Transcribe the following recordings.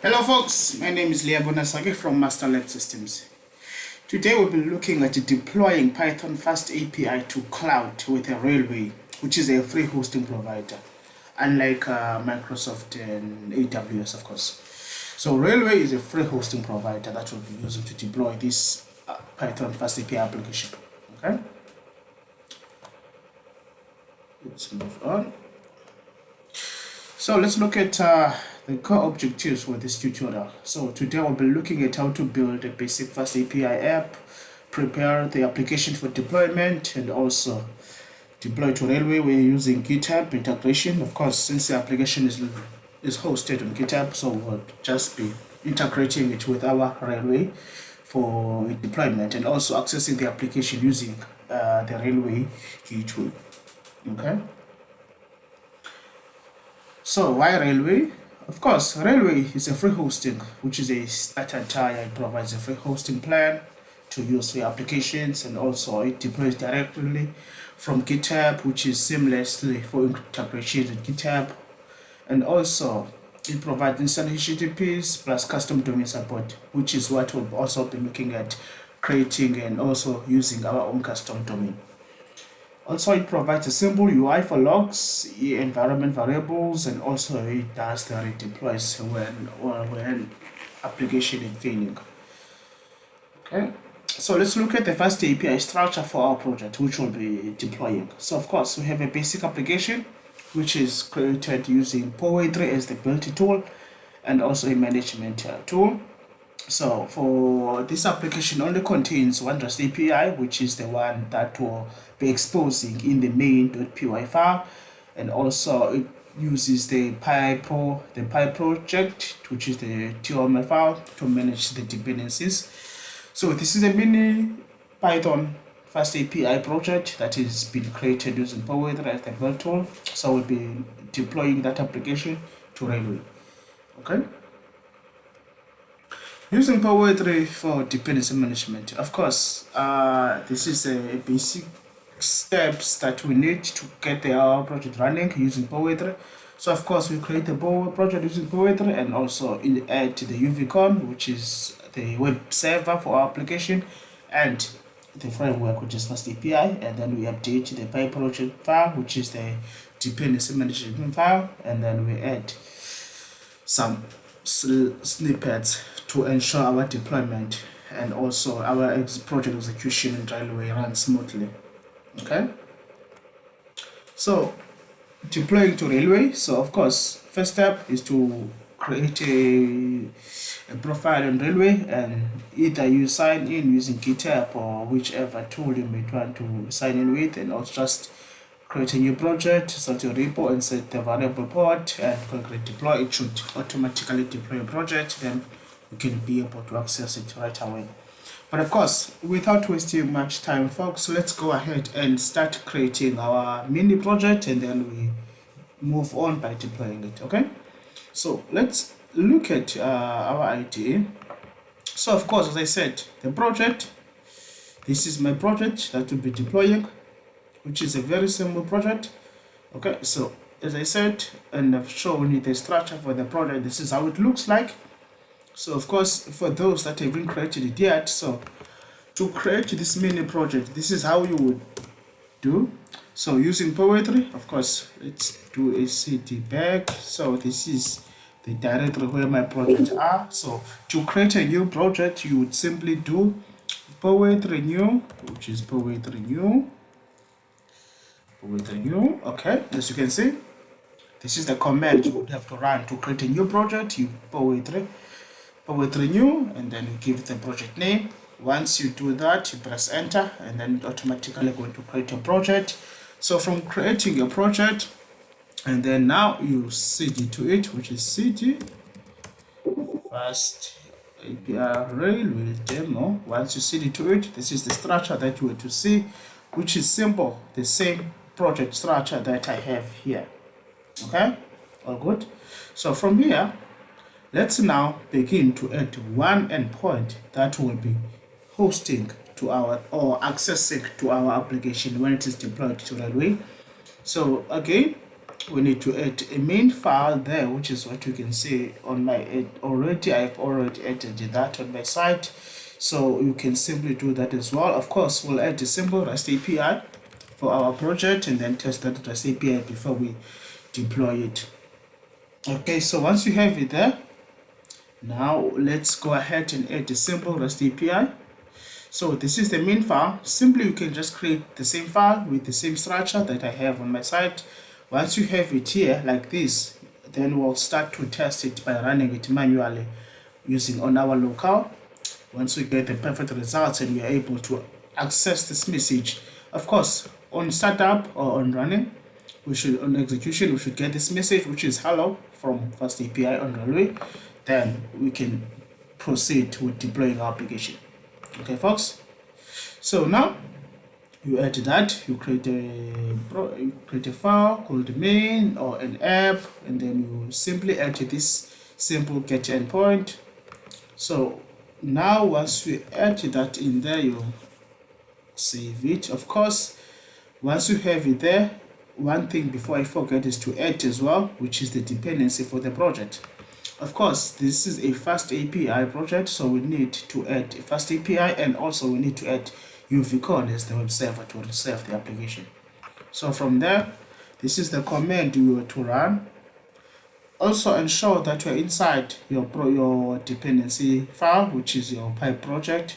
Hello folks, my name is Bonasaki from Master Lab Systems. Today we'll be looking at deploying Python FastAPI to cloud with a Railway, which is a free hosting provider, unlike Microsoft and AWS, of course. So Railway is a free hosting provider that we'll be using to deploy this Python FastAPI application. Okay, let's move on. So let's look at the core objectives for this tutorial. So today we'll be looking at how to build a basic FastAPI app, prepare the application for deployment, and also deploy to Railway. We're using GitHub integration. Of course, since the application is hosted on GitHub, so we'll just be integrating it with our Railway for deployment and also accessing the application using the Railway gateway. Okay. So why Railway? Of course, Railway is a free hosting, which is a starter tier. It provides a free hosting plan to use the applications, and also it deploys directly from GitHub, which is seamlessly for integration with GitHub, and also it provides instant HTTPs plus custom domain support, which is what we'll also be looking at creating and also using our own custom domain. Also, it provides a simple UI for logs, environment variables, and also it does the redeploys when application is failing. Okay, so let's look at the first API structure for our project, which we'll be deploying. So of course, we have a basic application, which is created using Poetry as the build tool, and also a management tool. So for this application only contains one REST API, which is the one that will be exposing in the main.py file, and also it uses the Py project, which is the TOML file, to manage the dependencies. So this is a mini Python FastAPI project that is being created using Poetry as the build tool. So we'll be deploying that application to Railway. Okay. Using Poetry for dependency management. Of course, this is a basic steps that we need to get our project running using Poetry. So of course, we create the project using Poetry, and also add the UVCon, which is the web server for our application, and the framework, which is FastAPI, and then we update the Py project file, which is the dependency management file, and then we add some snippets to ensure our deployment and also our project execution in Railway runs smoothly. Okay, so deploying to Railway. So of course, first step is to create a profile on Railway, and either you sign in using GitHub or whichever tool you may want to sign in with, and also just create a new project, set your repo, and set the variable port, and click deploy. It should automatically deploy your project, then you can be able to access it right away. But of course, without wasting much time, folks, let's go ahead and start creating our mini project, and then we move on by deploying it. Okay, so let's look at our IDE. So of course, as I said, the project, this is my project that will be deploying, which is a very simple project. Okay, so as I said, and I've shown you the structure for the project, this is how it looks like. So of course, for those that haven't created it yet, so to create this mini project, this is how you would do. So using Poetry, of course, let's do a cd back. So this is the directory where my projects are. So to create a new project, you would simply do Poetry new, which is Poetry new. Okay, as you can see, this is the command you would have to run to create a new project. You Poetry new, and then you give the project name. Once you do that, you press enter, and then it automatically going to create a project. So from creating a project, and then now you cd to it, which is cd FastAPI Railway demo. Once you cd to it, this is the structure that you want to see, which is simple, the same project structure that I have here. Okay, all good. So from here, let's now begin to add one endpoint that will be hosting to our or accessing to our application when it is deployed to Railway. So again, we need to add a main file there, which is what you can see on my end already. I've already added that on my site, so you can simply do that as well. Of course, we'll add a simple REST API for our project and then test that REST API before we deploy it. Okay, so once you have it there, now let's go ahead and add a simple REST API. So this is the main file. Simply you can just create the same file with the same structure that I have on my site. Once you have it here like this, then we'll start to test it by running it manually using on our local. Once we get the perfect results and we are able to access this message, of course on startup or on running, on execution we should get this message, which is hello from FastAPI on Railway. Then we can proceed with deploying our application. Okay folks, so now you add that, you create a file called main or an app, and then you simply add this simple get endpoint. So now once we add that in there, you save it. Of course, once you have it there, one thing before I forget is to add as well, which is the dependency for the project. Of course, this is a FastAPI project, so we need to add FastAPI, and also we need to add UVCon as the web server to serve the application. So from there, this is the command you are to run. Also ensure that you're inside your dependency file, which is your Py project,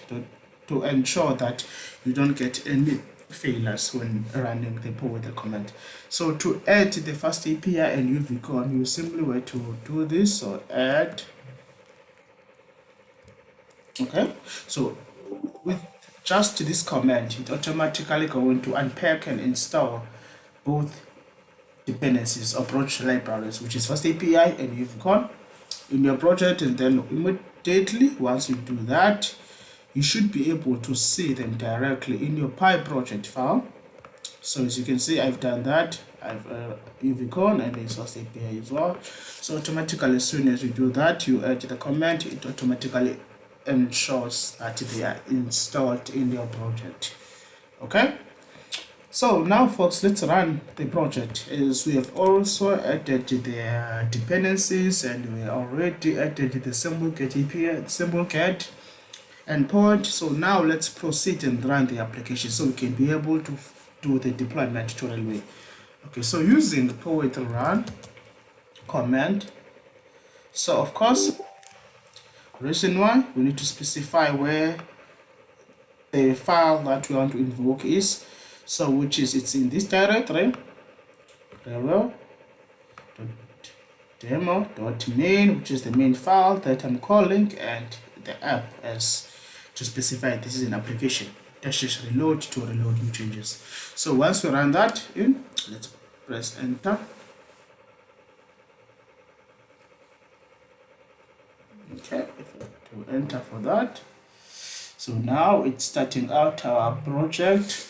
to ensure that you don't get any failures when running the pull with the command. So to add the FastAPI and UVCon, you simply were to do this, so add. Okay, so with just this command, it automatically going to unpack and install both dependencies or project libraries, which is FastAPI and UVCon in your project, and then immediately once you do that, you should be able to see them directly in your Py project file. So as you can see, I've done that. I've UVCon and then FastAPI as well. So automatically, as soon as you do that, you add the command, it automatically ensures that they are installed in your project. Okay, so now folks, let's run the project. As we have also added the dependencies and we already added the simple get API, simple get endpoint. So now let's proceed and run the application so we can be able to do the deployment to Railway. Okay, so using the run command, so of course, reason why we need to specify where the file that we want to invoke is, so which is it's in this directory, demo.main, which is the main file that I'm calling, and the app as to specify this is an application. Let's just reload to reload new changes. So once we run that in, let's press enter. Okay, to enter for that. So now it's starting out our project.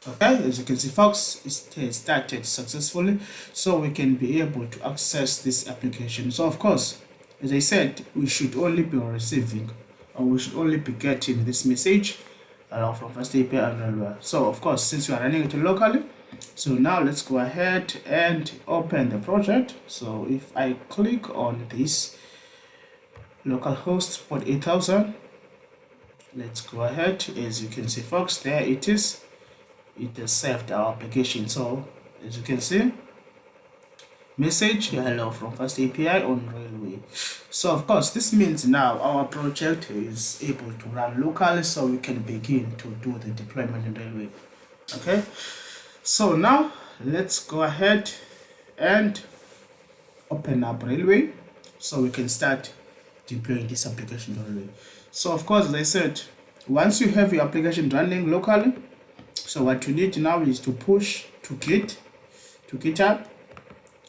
Okay, as you can see folks, it started successfully, so we can be able to access this application. So of course, as I said, we should only be receiving, or we should only be getting this message from FastAPI and Railway. So of course, since we are running it locally, so now let's go ahead and open the project. So if I click on this localhost port 8000, let's go ahead. As you can see folks, there it is. It has saved our application. So as you can see, message hello from FastAPI on Railway. So of course, this means now our project is able to run locally, so we can begin to do the deployment in Railway. Okay, so now let's go ahead and open up Railway so we can start deploying this application in Railway. So of course, as I said, once you have your application running locally, so what you need now is to push to GitHub.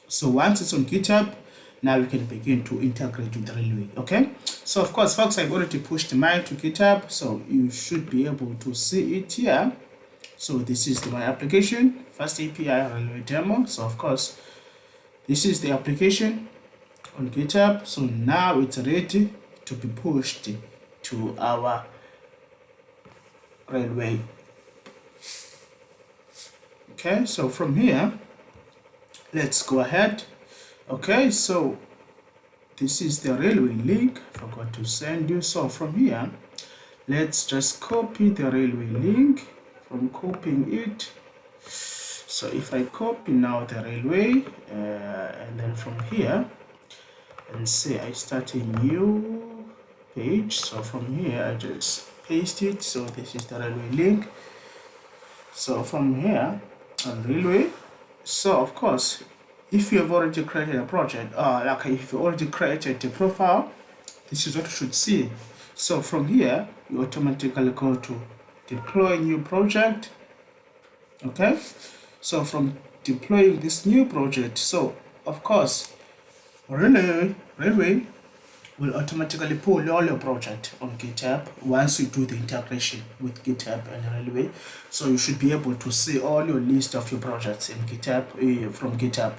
So once it's on GitHub, now you can begin to integrate with Railway. Okay, so of course folks, I've already pushed mine to GitHub, so you should be able to see it here. So this is my application, FastAPI Railway demo. So of course, this is the application on GitHub. So now it's ready to be pushed to our Railway. Okay, so from here, let's go ahead. Okay, so this is the railway link. Forgot to send you. So from here, let's just copy the railway link. From copying it, so if I copy now the railway, and then from here, and say I start a new page. So from here, I just paste it. So this is the railway link. So from here on railway, so of course, if you have already created a project, like if you already created a profile, this is what you should see. So from here, you automatically go to deploy new project. Okay, so from deploying this new project, so of course, railway will automatically pull all your project on GitHub once you do the integration with GitHub and Railway. So you should be able to see all your list of your projects in GitHub, from GitHub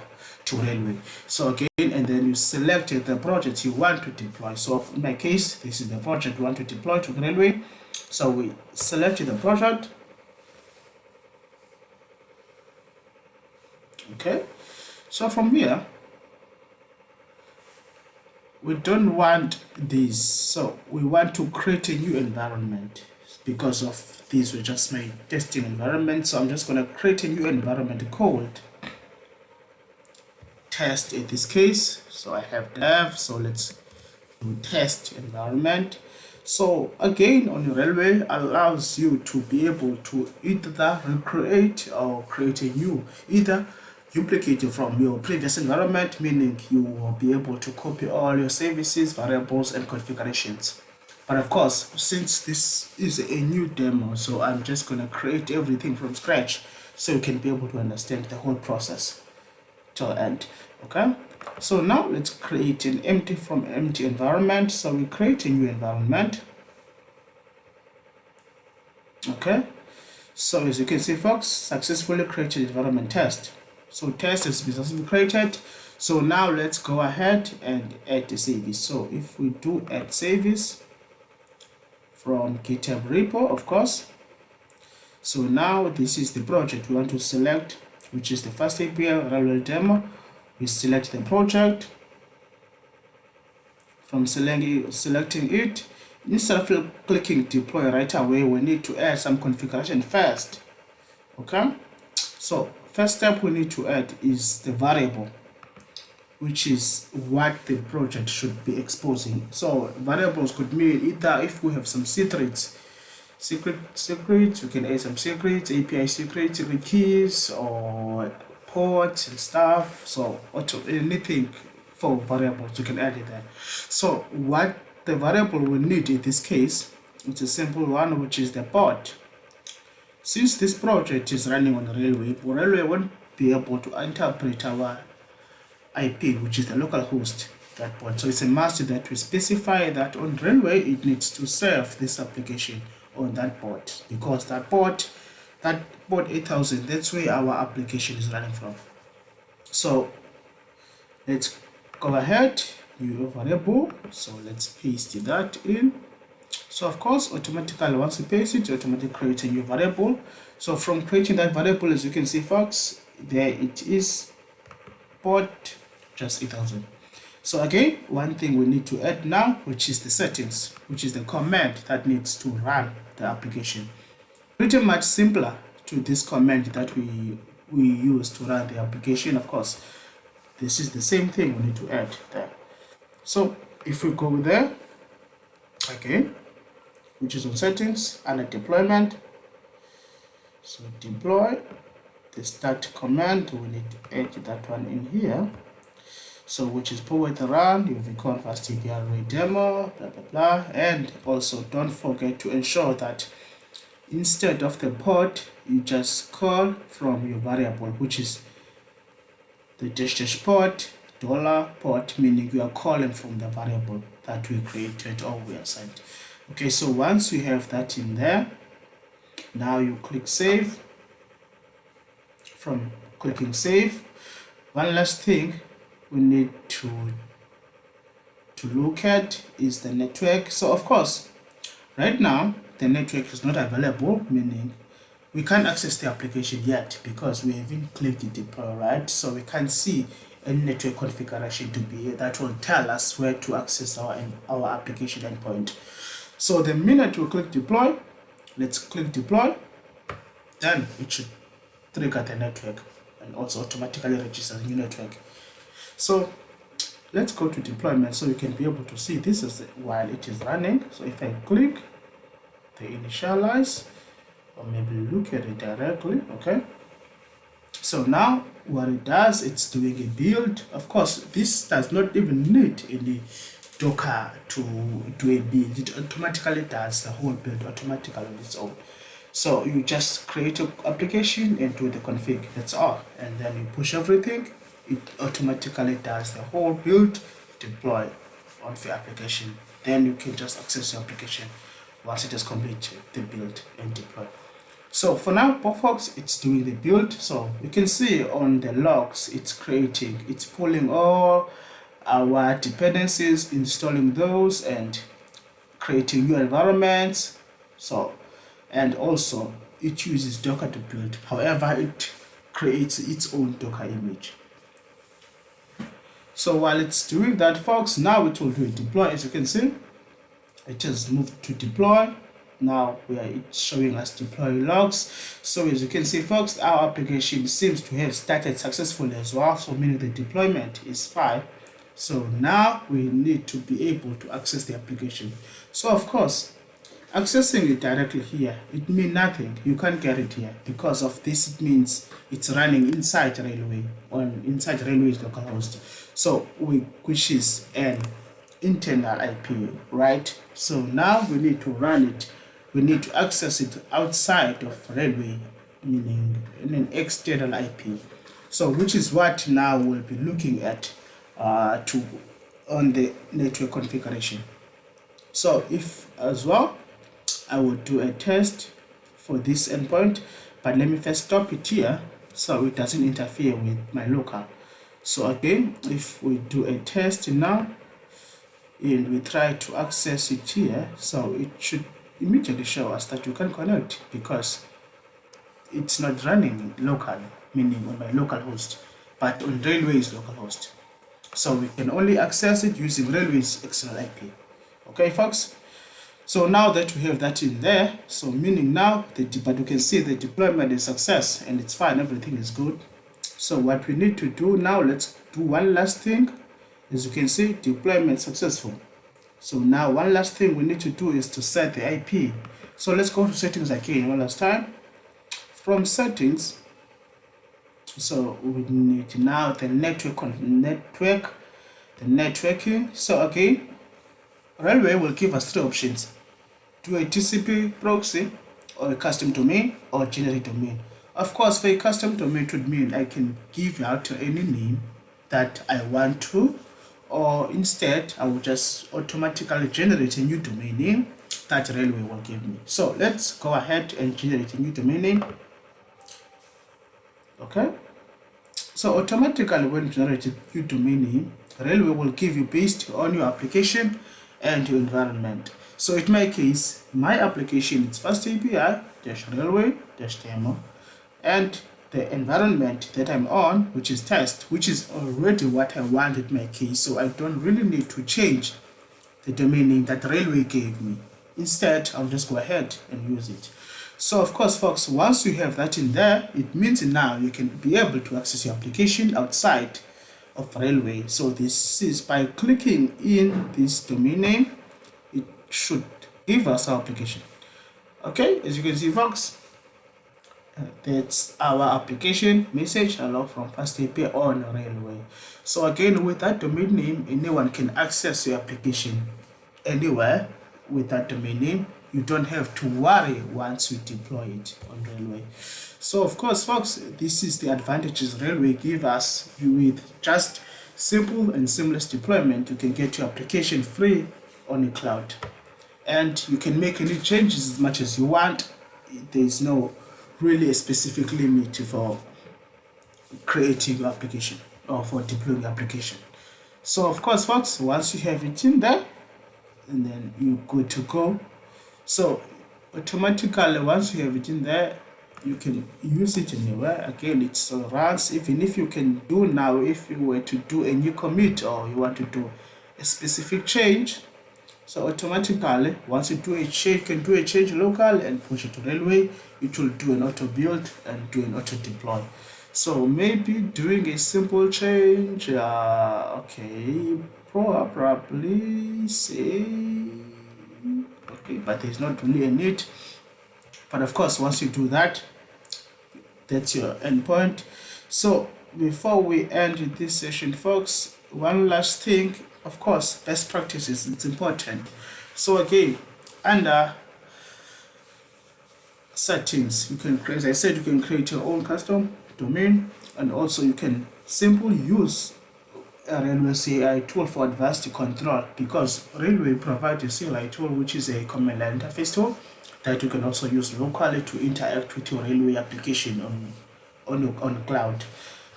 to Railway. So again, and then you selected the project you want to deploy. So in my case, this is the project we want to deploy to Railway. So we selected the project. Okay, so from here, we don't want this, so we want to create a new environment. Because of this, we just made testing environment, so I'm just going to create a new environment called test in this case. So I have dev, so let's do test environment. So again, on your railway allows you to be able to either recreate or create a new, either duplicate from your previous environment, meaning you will be able to copy all your services, variables, and configurations. But of course, since this is a new demo, so I'm just going to create everything from scratch so you can be able to understand the whole process till end. Okay, so now let's create an empty environment. So we create a new environment. Okay, so as you can see, folks, successfully created environment test. So test has been successfully created. So now let's go ahead and add the service. So if we do add service from GitHub repo, of course. So now this is the project we want to select, which is the FastAPI railway demo. We select the project. From selecting it, instead of clicking deploy right away, we need to add some configuration first. Okay, so first step we need to add is the variable, which is what the project should be exposing. So variables could mean either if we have some secrets, we can add some secrets, API secrets, keys, or ports and stuff. So anything for variables, you can add it there. So what the variable will need in this case, it's a simple one, which is the port. Since this project is running on the railway won't be able to interpret our IP, which is the local host, that port. So it's a must that we specify that on railway it needs to serve this application on that port, because that port 8000, that's where our application is running from. So let's go ahead, new variable. So let's paste that in. So of course, automatically once you paste it, you automatically create a new variable. So from creating that variable, as you can see, folks, there it is, port just 8000. So again, one thing we need to add now, which is the settings, which is the command that needs to run the application. Pretty much simpler to this command that we use to run the application. Of course, this is the same thing we need to add there. So if we go there again, which is on settings and deployment, so deploy the start command, we need to add that one in here. So which is forward run, UV FastAPI demo, blah blah blah. And also don't forget to ensure that instead of the port, you just call from your variable, which is the dash port, $port, meaning you are calling from the variable that we created or we assigned. Okay, so once we have that in there, now you click save. From clicking save, one last thing we need to look at is the network. So of course, right now the network is not available, meaning we can't access the application yet because we haven't clicked deploy, right? So we can't see any network configuration to be here that will tell us where to access our application endpoint. So the minute we click deploy, let's click deploy, then it should trigger the network and also automatically register the new network. So let's go to deployment so you can be able to see this is while it is running. So if I click the initialize, or maybe look at it directly, okay? So now what it does, it's doing a build. Of course, this does not even need any Docker to do a build. It automatically does the whole build automatically on its own. So you just create an application and do the config, that's all. And then you push everything, it automatically does the whole build, deploy on the application. Then you can just access your application once it has completed the build and deploy. So for now, folks, it's doing the build. So you can see on the logs, it's pulling all our dependencies, installing those and creating new environments. So, and also it uses Docker to build. However, it creates its own Docker image. So while it's doing that, folks, now it will do a deploy. As you can see, it has moved to deploy. Now it's showing us deploy logs. So as you can see, folks, our application seems to have started successfully as well, so meaning the deployment is fine. So now we need to be able to access the application. So of course, accessing it directly here, it means nothing. You can't get it here because of this. It means it's running inside Railway, inside Railway's localhost, so which is an internal IP, right? So now we need to run it. We need to access it outside of Railway, meaning in an external IP. So which is what now we'll be looking at on the network configuration. So if as well, I will do a test for this endpoint, but let me first stop it here so it doesn't interfere with my local. So again, if we do a test now and we try to access it here, so it should immediately show us that you can connect because it's not running locally, meaning on my local host, but on Railway's local host. So we can only access it using Railway's external IP. Okay, folks? So now that we have that in there, so meaning now, but you can see the deployment is success and it's fine, everything is good. So what we need to do now, let's do one last thing. As you can see, deployment successful. So now one last thing we need to do is to set the IP. So let's go to settings again one last time. From settings, so we need now the networking. So again, Railway will give us three options: do a TCP proxy, or a custom domain, or generic domain. Of course, for a custom domain, it would mean I can give out any name that I want to, or instead I will just automatically generate a new domain name that Railway will give me. So let's go ahead and generate a new domain name. Okay, so automatically when you generate a new domain name, Railway will give you based on your application and your environment. So in my case, my application is FastAPI-Railway-demo, and the environment that I'm on, which is test, which is already what I want in my case. So I don't really need to change the domain name that Railway gave me. Instead, I'll just go ahead and use it. So of course, folks, once you have that in there, it means now you can be able to access your application outside of Railway. So this is by clicking in this domain name, it should give us our application. Okay, as you can see, folks, that's our application message hello from FastAPI on Railway. So again, with that domain name, anyone can access your application anywhere with that domain name. You don't have to worry once you deploy it on Railway. So of course, folks, this is the advantages Railway give us. With just simple and seamless deployment, you can get your application free on the cloud, and you can make any changes as much as you want. There is no really a specific limit for creating your application or for deploying your application. So of course, folks, once you have it in there, and then you're good to go. So automatically, once you have it in there, you can use it anywhere. Again, it runs. Even if you can do now, if you were to do a new commit or you want to do a specific change, so automatically once you do a change, you can do a change local and push it to Railway. It will do an auto build and do an auto deploy. So maybe doing a simple change, okay, probably say okay, but there's not really a need. But of course, once you do that, that's your endpoint. So before we end this session, folks, one last thing, of course, best practices, it's important. So again, under settings, you can create, as I said, you can create your own custom domain, and also you can simply use a Railway CLI tool for advanced control, because Railway provides a CLI tool, which is a command line interface tool that you can also use locally to interact with your Railway application on cloud.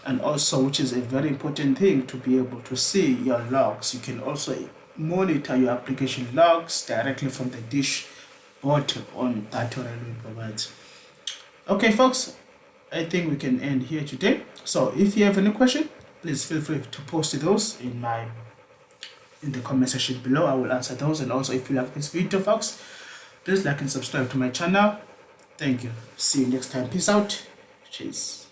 And also, which is a very important thing, to be able to see your logs. You can also monitor your application logs directly from the dashboard on that Railway provides. Okay, folks, I think we can end here today. So if you have any question, please feel free to post those in the comment section below. I will answer those. And also, if you like this video, folks, please like and subscribe to my channel. Thank you. See you next time. Peace out. Cheers.